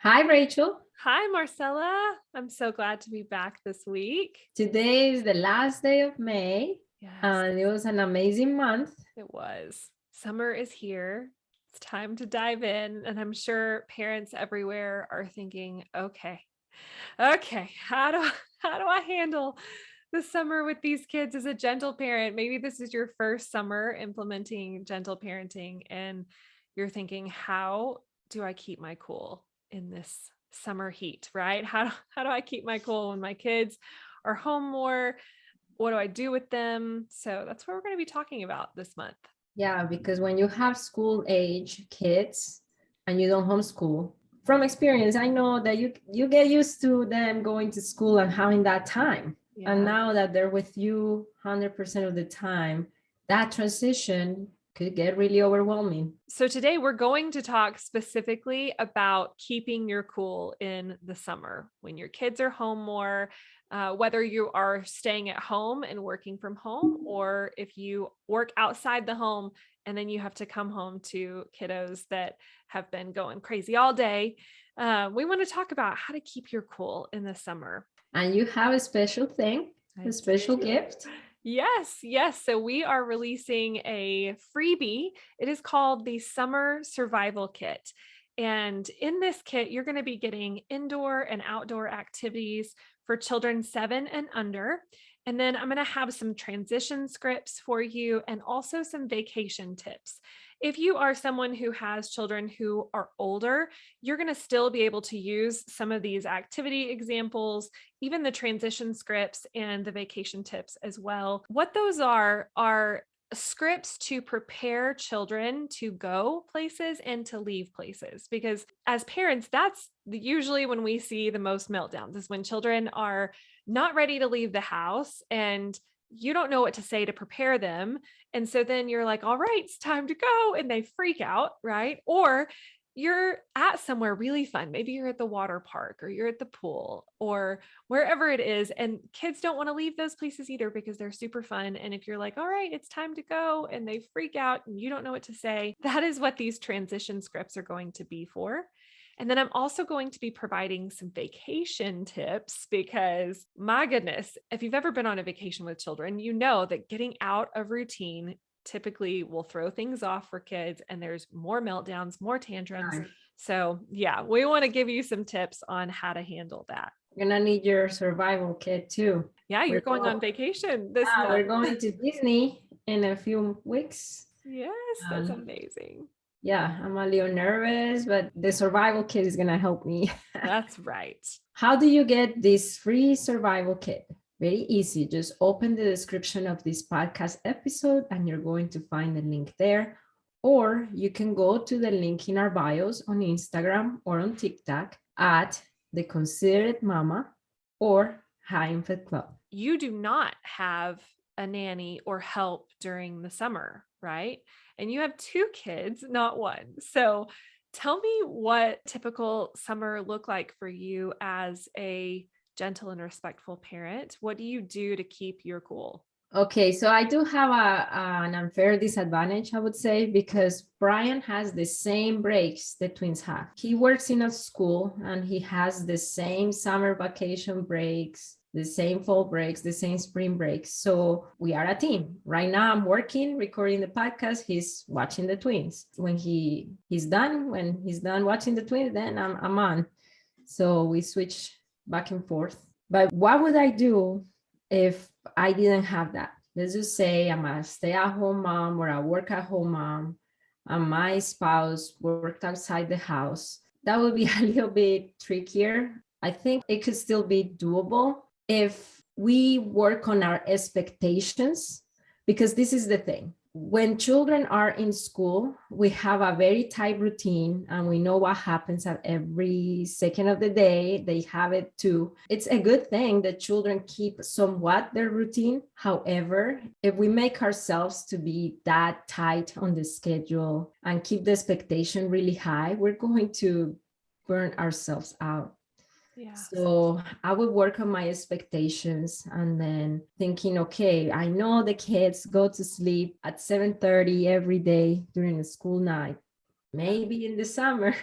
Hi, Rachel. Hi, Marcela. I'm so glad to be back this week. Today is the last day of May, Yes, and it was an amazing month. it was. Summer is here. It's time to dive in. And I'm sure parents everywhere are thinking, okay, how do I handle the summer with these kids as a gentle parent? Maybe this is your first summer implementing gentle parenting, and you're thinking, how do I keep my cool in this summer heat, right? How do I keep my cool when my kids are home more? What do I do with them? So that's what we're going to be talking about this month. Yeah, because when you have school age kids and you don't homeschool, from experience, I know that you get used to them going to school and having that time. And Yeah. now that they're with you 100% of the time, that transition could get really overwhelming. So today we're going to talk specifically about keeping your cool in the summer when your kids are home more, whether you are staying at home and working from home, or if you work outside the home and then you have to come home to kiddos that have been going crazy all day. We want to talk about how to keep your cool in the summer. And you have a special thing, a I special do. gift. Yes. So we are releasing a freebie. It is called the Summer Survival Kit. And in this kit, you're going to be getting indoor and outdoor activities for children 7 and under. And then I'm going to have some transition scripts for you and also some vacation tips. If you are someone who has children who are older, you're going to still be able to use some of these activity examples, even the transition scripts and the vacation tips as well. What those are scripts to prepare children to go places and to leave places, because as parents, that's usually when we see the most meltdowns, is when children are not ready to leave the house and you don't know what to say to prepare them. And so then you're like, all right, it's time to go, and they freak out, right? Or you're at somewhere really fun. Maybe you're at the water park or you're at the pool or wherever it is. And kids don't want to leave those places either because they're super fun. And if you're like, all right, it's time to go, and they freak out and you don't know what to say, that is what these transition scripts are going to be for. And then I'm also going to be providing some vacation tips because, my goodness, if you've ever been on a vacation with children, you know that getting out of routine typically will throw things off for kids, and there's more meltdowns, more tantrums. Right. So yeah, we want to give you some tips on how to handle that. You're gonna need your survival kit too. Yeah, you're We're going going, on vacation this yeah, we're month. going to Disney in a few weeks. Yes, that's amazing. Yeah, I'm a little nervous, but the survival kit is gonna help me. That's right. How do you get this free survival kit? Very easy. Just open the description of this podcast episode and you're going to find the link there. Or you can go to the link in our bios on Instagram or on TikTok at the Considerate Mama or High Impact Club. You do not have a nanny or help during the summer, right? And you have 2 kids, not 1. So tell me what typical summer look like for you as a gentle and respectful parent. What do you do to keep your cool? Okay, so I do have an unfair disadvantage, I would say, because Brian has the same breaks the twins have. He works in a school and he has the same summer vacation breaks, the same fall breaks, the same spring breaks. So we are a team. Right now I'm working, recording the podcast. He's watching the twins. When he's done watching the twins, then I'm on. So we switch back and forth. But what would I do if I didn't have that? Let's just say I'm a stay-at-home mom or a work-at-home mom, and my spouse worked outside the house. That would be a little bit trickier. I think it could still be doable if we work on our expectations, because this is the thing. When children are in school, we have a very tight routine and we know what happens at every second of the day. They have it too. It's a good thing that children keep somewhat their routine. However, if we make ourselves to be that tight on the schedule and keep the expectation really high, we're going to burn ourselves out. Yeah. So I would work on my expectations and then thinking, okay, I know the kids go to sleep at 7:30 every day during the school night. Maybe in the summer,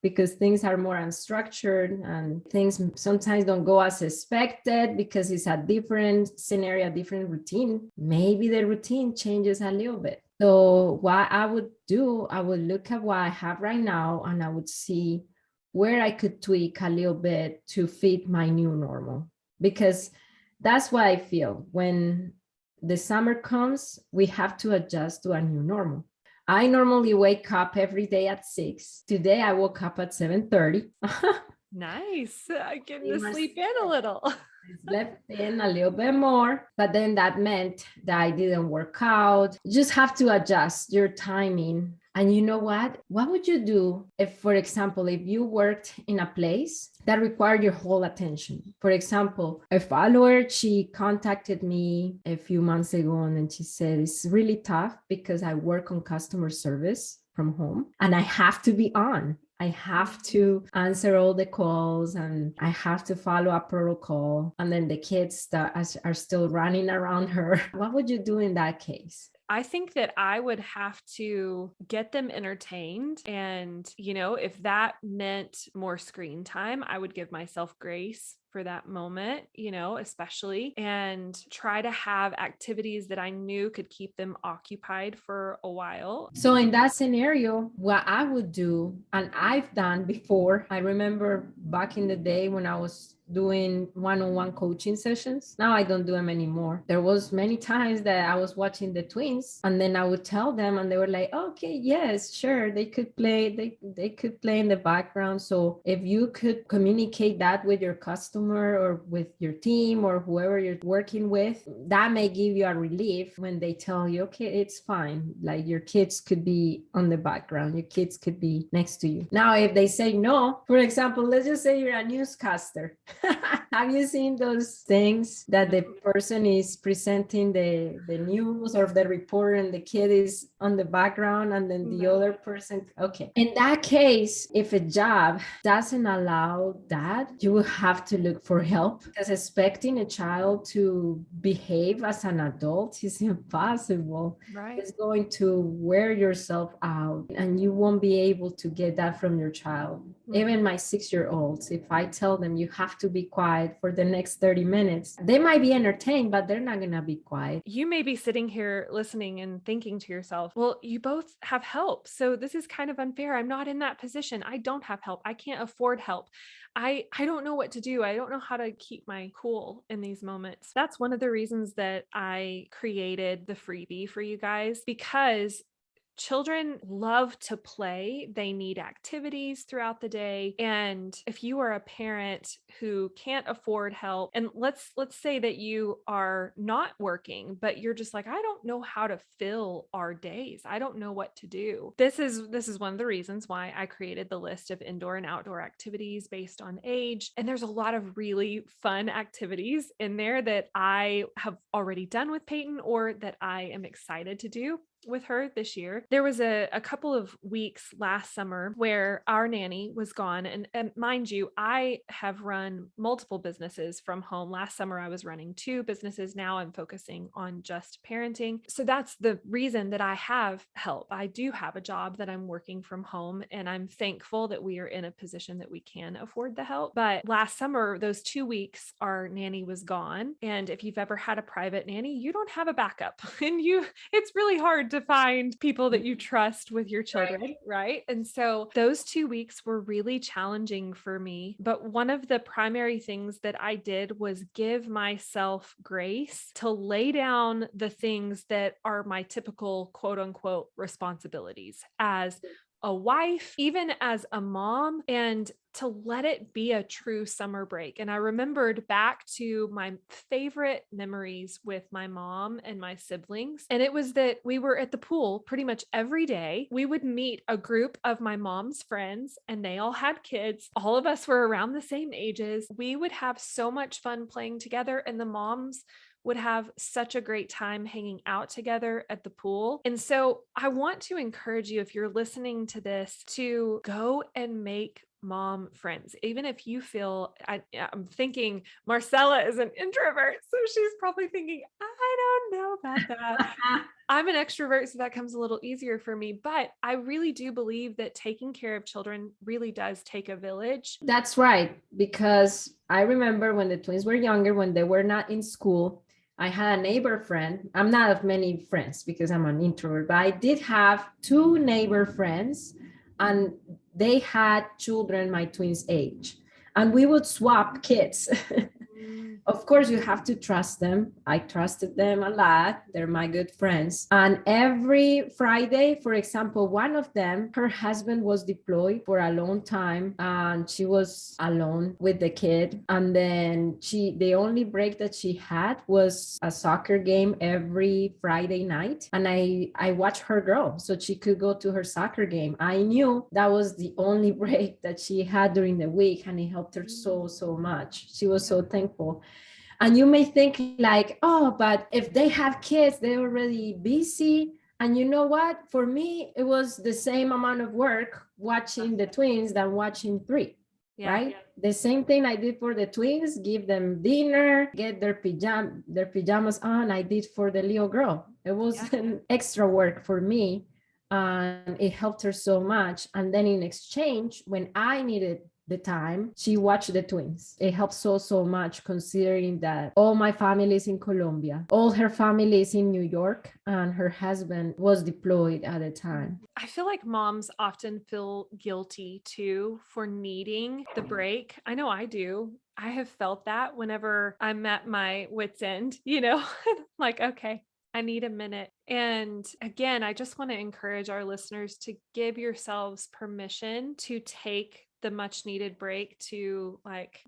because things are more unstructured and things sometimes don't go as expected because it's a different scenario, a different routine. Maybe the routine changes a little bit. So what I would do, I would look at what I have right now and I would see where I could tweak a little bit to fit my new normal. Because that's what I feel. When the summer comes, we have to adjust to a new normal. I normally wake up every day at 6. Today I woke up at 7:30. Nice. Getting to sleep in a little. I slept in a little bit more, but then that meant that I didn't work out. You just have to adjust your timing. And you know what? What would you do if, for example, if you worked in a place that required your whole attention? For example, a follower, she contacted me a few months ago and she said, it's really tough because I work on customer service from home and I have to be on. I have to answer all the calls and I have to follow a protocol. And then the kids that are still running around her. What would you do in that case? I think that I would have to get them entertained. And, if that meant more screen time, I would give myself grace for that moment, especially, and try to have activities that I knew could keep them occupied for a while. So in that scenario, what I would do, and I've done before, I remember back in the day when I was doing one-on-one coaching sessions. Now I don't do them anymore. There was many times that I was watching the twins and then I would tell them and they were like, okay, yes, sure. They could play, they could play in the background. So if you could communicate that with your customer or with your team or whoever you're working with, that may give you a relief when they tell you, okay, it's fine. Like your kids could be on the background. Your kids could be next to you. Now, if they say no, for example, let's just say you're a newscaster. Have you seen those things that the person is presenting the news or the report and the kid is on the background and then the other person? Okay. In that case, if a job doesn't allow that, you will have to look for help because expecting a child to behave as an adult is impossible. Right. It's going to wear yourself out and you won't be able to get that from your child. Even my 6-year-olds, if I tell them you have to be quiet for the next 30 minutes, they might be entertained, but they're not going to be quiet. You may be sitting here listening and thinking to yourself, well, you both have help. So this is kind of unfair. I'm not in that position. I don't have help. I can't afford help. I don't know what to do. I don't know how to keep my cool in these moments. That's one of the reasons that I created the freebie for you guys, because children love to play. They need activities throughout the day. And if you are a parent who can't afford help, and let's say that you are not working, but you're just like, I don't know how to fill our days. I don't know what to do. This is one of the reasons why I created the list of indoor and outdoor activities based on age. And there's a lot of really fun activities in there that I have already done with Peyton or that I am excited to do with her this year. There was a couple of weeks last summer where our nanny was gone. And mind you, I have run multiple businesses from home. Last summer, I was running 2 businesses. Now I'm focusing on just parenting. So that's the reason that I have help. I do have a job that I'm working from home, and I'm thankful that we are in a position that we can afford the help. But last summer, those 2 weeks, our nanny was gone. And if you've ever had a private nanny, you don't have a backup and it's really hard to find people that you trust with your children, right? And so those 2 weeks were really challenging for me. But one of the primary things that I did was give myself grace to lay down the things that are my typical quote unquote responsibilities as a wife, even as a mom, and to let it be a true summer break. And I remembered back to my favorite memories with my mom and my siblings. And it was that we were at the pool pretty much every day. We would meet a group of my mom's friends and they all had kids. All of us were around the same ages. We would have so much fun playing together, and the moms would have such a great time hanging out together at the pool. And so I want to encourage you, if you're listening to this, to go and make mom friends. Even if you feel, I'm thinking Marcela is an introvert, so she's probably thinking, I don't know about that. I'm an extrovert, so that comes a little easier for me, but I really do believe that taking care of children really does take a village. That's right, because I remember when the twins were younger, when they were not in school, I had a neighbor friend. I'm not of many friends because I'm an introvert, but I did have two neighbor friends, and they had children my twins' age, and we would swap kids. Mm, Of course, you have to trust them. I trusted them a lot. They're my good friends. And every Friday, for example, one of them, her husband was deployed for a long time and she was alone with the kid. And then the only break that she had was a soccer game every Friday night. And I watched her grow so she could go to her soccer game. I knew that was the only break that she had during the week, and it helped her so much. She was so thankful. And you may think like, oh, but if they have kids, they're already busy. And you know what? For me, it was the same amount of work watching the twins than watching three, right? The same thing I did for the twins, give them dinner, get their pajamas on, I did for the little girl. It was an extra work for me. And it helped her so much. And then in exchange, when I needed the time, she watched the twins. It helped so much, considering that all my family is in Colombia, all her family is in New York, and her husband was deployed at the time. I feel like moms often feel guilty too for needing the break. I know I do. I have felt that whenever I'm at my wit's end, like, okay, I need a minute. And again, I just want to encourage our listeners to give yourselves permission to take the much needed break to like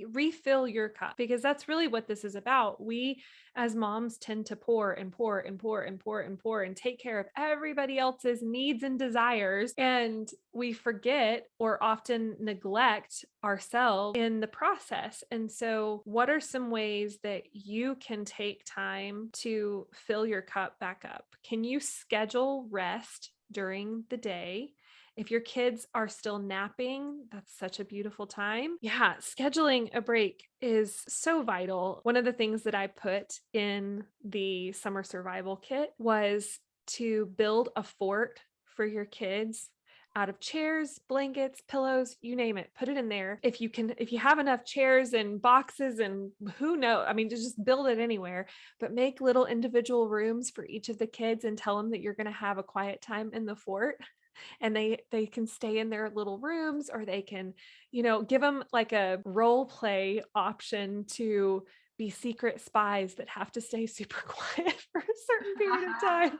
refill your cup, because that's really what this is about. We as moms tend to pour and pour and pour and pour and pour and take care of everybody else's needs and desires. And we forget or often neglect ourselves in the process. And so what are some ways that you can take time to fill your cup back up? Can you schedule rest during the day? If your kids are still napping, that's such a beautiful time. Yeah, scheduling a break is so vital. One of the things that I put in the summer survival kit was to build a fort for your kids out of chairs, blankets, pillows, you name it, put it in there. If you have enough chairs and boxes and who knows, I mean, just build it anywhere, but make little individual rooms for each of the kids and tell them that you're going to have a quiet time in the fort. And they can stay in their little rooms, or they can, give them like a role play option to be secret spies that have to stay super quiet for a certain period of time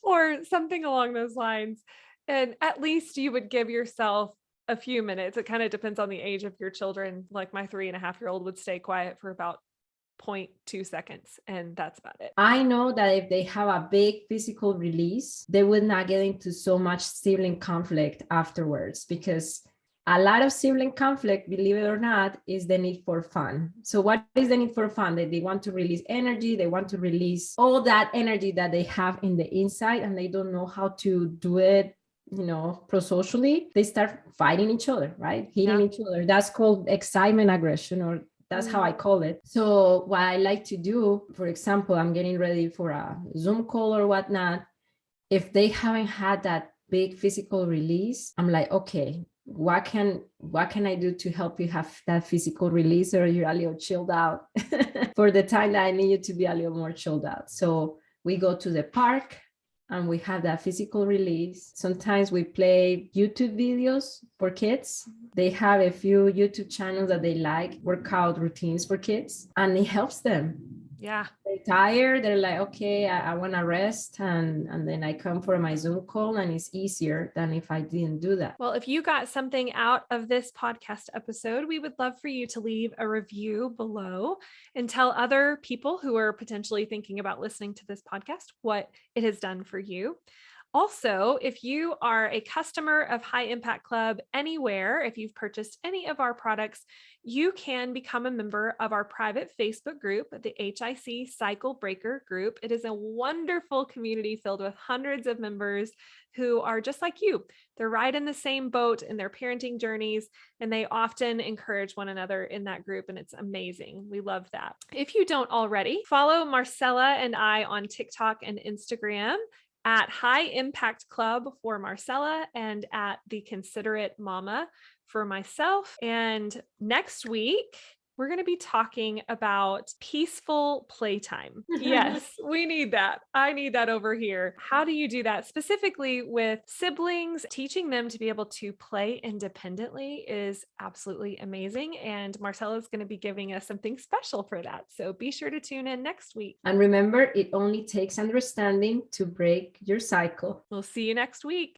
or something along those lines. And at least you would give yourself a few minutes. It kind of depends on the age of your children. Like my 3.5-year-old would stay quiet for about 0.2 seconds, and that's about it. I know that if they have a big physical release, they will not get into so much sibling conflict afterwards, because a lot of sibling conflict, believe it or not, is the need for fun. So what is the need for fun? That they want to release energy, they want to release all that energy that they have in the inside, and they don't know how to do it, pro-socially. They start fighting each other, right? Hitting each other. That's called excitement aggression, or that's how I call it. So what I like to do, for example, I'm getting ready for a Zoom call or whatnot. If they haven't had that big physical release, I'm like, okay, what can I do to help you have that physical release, or you're a little chilled out for the time that I need you to be a little more chilled out. So we go to the park and we have that physical release. Sometimes we play YouTube videos for kids. They have a few YouTube channels that they like, workout routines for kids, and it helps them. Yeah. They're tired. They're like, okay, I want to rest. And then I come for my Zoom call, and it's easier than if I didn't do that. Well, if you got something out of this podcast episode, we would love for you to leave a review below and tell other people who are potentially thinking about listening to this podcast what it has done for you. Also, if you are a customer of High Impact Club anywhere, if you've purchased any of our products, you can become a member of our private Facebook group, the HIC Cycle Breaker group. It is a wonderful community filled with hundreds of members who are just like you. They're right in the same boat in their parenting journeys, and they often encourage one another in that group, and it's amazing. We love that. If you don't already, follow Marcela and I on TikTok and Instagram at High Impact Club for Marcela and at The Considerate Mama for myself. And next week, we're going to be talking about peaceful playtime. Yes, we need that. I need that over here. How do you do that? Specifically with siblings, teaching them to be able to play independently is absolutely amazing. And Marcella is going to be giving us something special for that. So be sure to tune in next week. And remember, it only takes understanding to break your cycle. We'll see you next week.